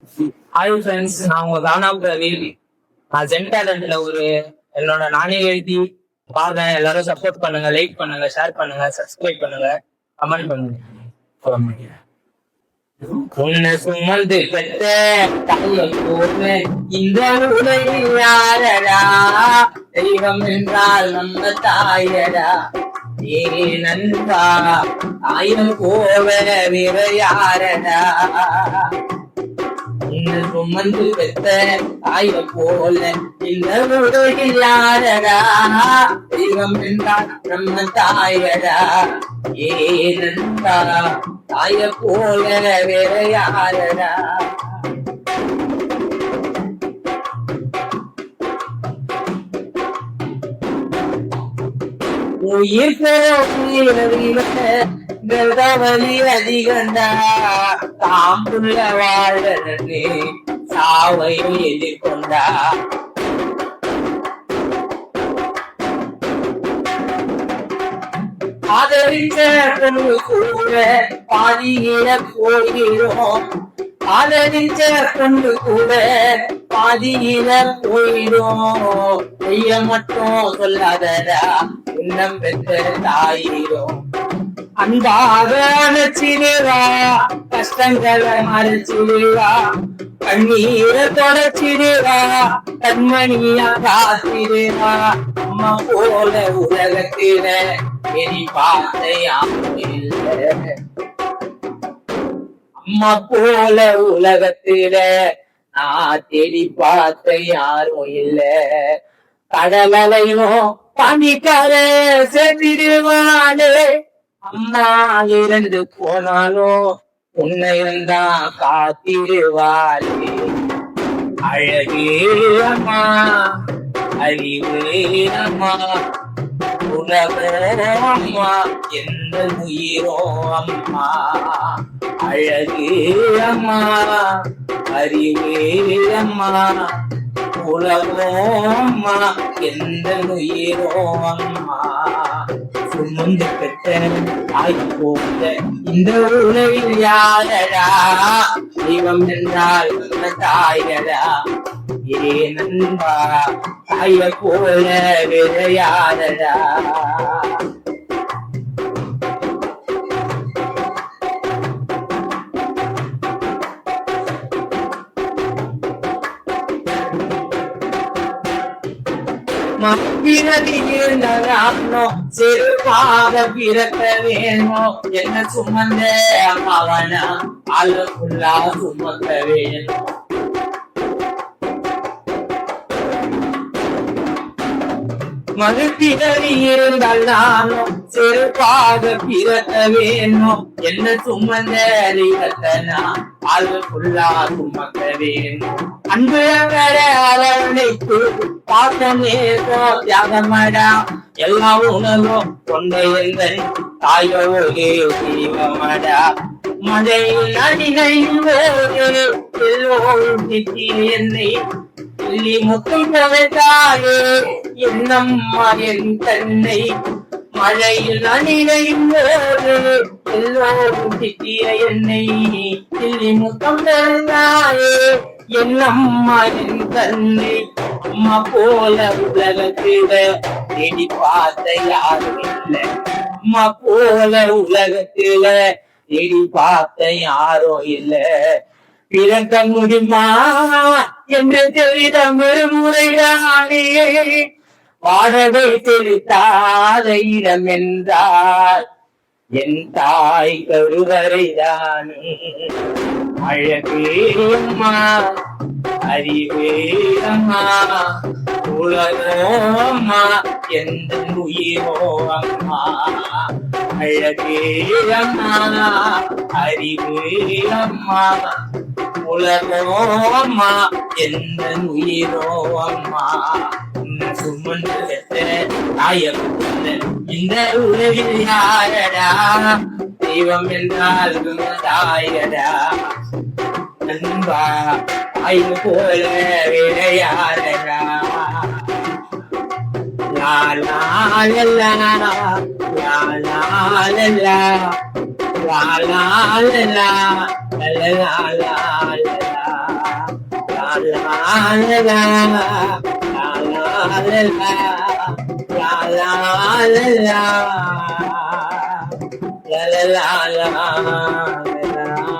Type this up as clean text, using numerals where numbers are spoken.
Hi friends, நான் உங்க தானா பிரவீன். நான் ஜென் டேலண்ட்ல என்னோட நானே எழுதி பாருங்க. எல்லாரும் சப்போர்ட் பண்ணுங்க, லைக் பண்ணுங்க, ஷேர் பண்ணுங்க, சப்ஸ்கிரைப் பண்ணுங்க, கமெண்ட் பண்ணுங்க. உன்னை சுமந்து பெற்ற தாயை போல இந்த உலகில் யாரடா? தெய்வம் என்றால் நம்ம தாயடா. ஏ நண்பா, ஆயிரம் போல வேற யாரடா? சுமந்து பெற்ற தாய போல இந்த உலகில் யாரடா? தெய்வம் என்றால் நம்ம தாயடா. ஏ நண்பா, தாய போல வேற யாரடா? உயிர் வலி அதிகண்டா. தாம்புள்ள வாழ்வே சாவையும் எதிர்கொண்டா. ஆதரித்த கொண்டு கூட பாதியில போகிறோம். ஆதரித்த கொண்டு கூட பாதியில போயிடும். செய்ய மட்டும் சொல்லாதடா, இன்னம் பெற்ற தாயிரும். அன்பாக அணைச்சிடுவா, கஷ்டங்களை மறைச்சிடுவா, கண்ணீரை தொடச்சிடுவா, கண்மணியா காத்திடுவா. அம்மா போல உலகத்தில எரி பார்த்த யாரும் இல்லை. அம்மா போல உலகத்தில நான் தேடி பார்த்த யாரும் இல்ல. கடலையும் பனிக்கர சேர்த்திடுவானே. அம்மா இறந்து போனாலும் உன்னை இருந்தா காத்திடுவாளே. அழகே அம்மா, அறிவே அம்மா, உலகோ அம்மா, எந்த உயிரோ அம்மா. அழகே அம்மா, அறிவே அம்மா, உலகோ அம்மா, எந்த உயிரோ அம்மா. சுமந்து பெற்ற தாய் போல இந்த உலகில் யாரடா? தெய்வம் என்றால் நம்ம தாயடா. ஏ நண்பா, தாய போல வேற யாரடா? சிறுபாக பிறக்க வேணும். என்ன சுமந்த அம்மாவனா அழுக்குள்ளா சுமக்க வேணும். மறுபிறவி இருந்தால் நானும் சிறுபாக பிறக்க வேணும். என்ன சுமந்த அறிவத்தனா அழுக்குள்ளா சுமக்க வேணும். அன்பு அரவணைப்பு பாசமே தியாகமடா. எல்லா உணவும் கொண்ட எங்கள் தாயோகே தீவமடா. மழையில் அடிநைந்து எல்லோரும் திட்டி என்னை சொல்லி முத்தும் தவிர்த்தாயே என்னம்மா என் தன்னை. மழையில் அணினைந்து எல்லோரும் திட்டிய என்னை சொல்லி முத்தம் தவிர்த்தாயே என்னம்மா என் தன்னை. அம்மா போல உலகத்தில தேடி பார்த்த யாரும் இல்லை. அம்மா போல உலகத்தில தேடி பார்த்த யாரும் இல்லை. பிறக்க முடியுமா என்று தெரிதம் முறைதானே. வாடகை தெரித்தாத இடம் என்றால் என் தாய் கருவறைதானே. அழகே அம்மா, அறிவே அம்மா, உலகோ அம்மா, எந்த உயிரோ அம்மா. அழகே அம்மா, அறிவே அம்மா, உலகோ அம்மா, எந்த உயிரோ அம்மா. சுமந்து தாய இந்த உலகில் யாரடா? தெய்வம் என்றால் தாயடா. நண்பா, தாய் போல வேற யாரடா? லா லா லா லா லா லா லா la la la la la la la la la la la la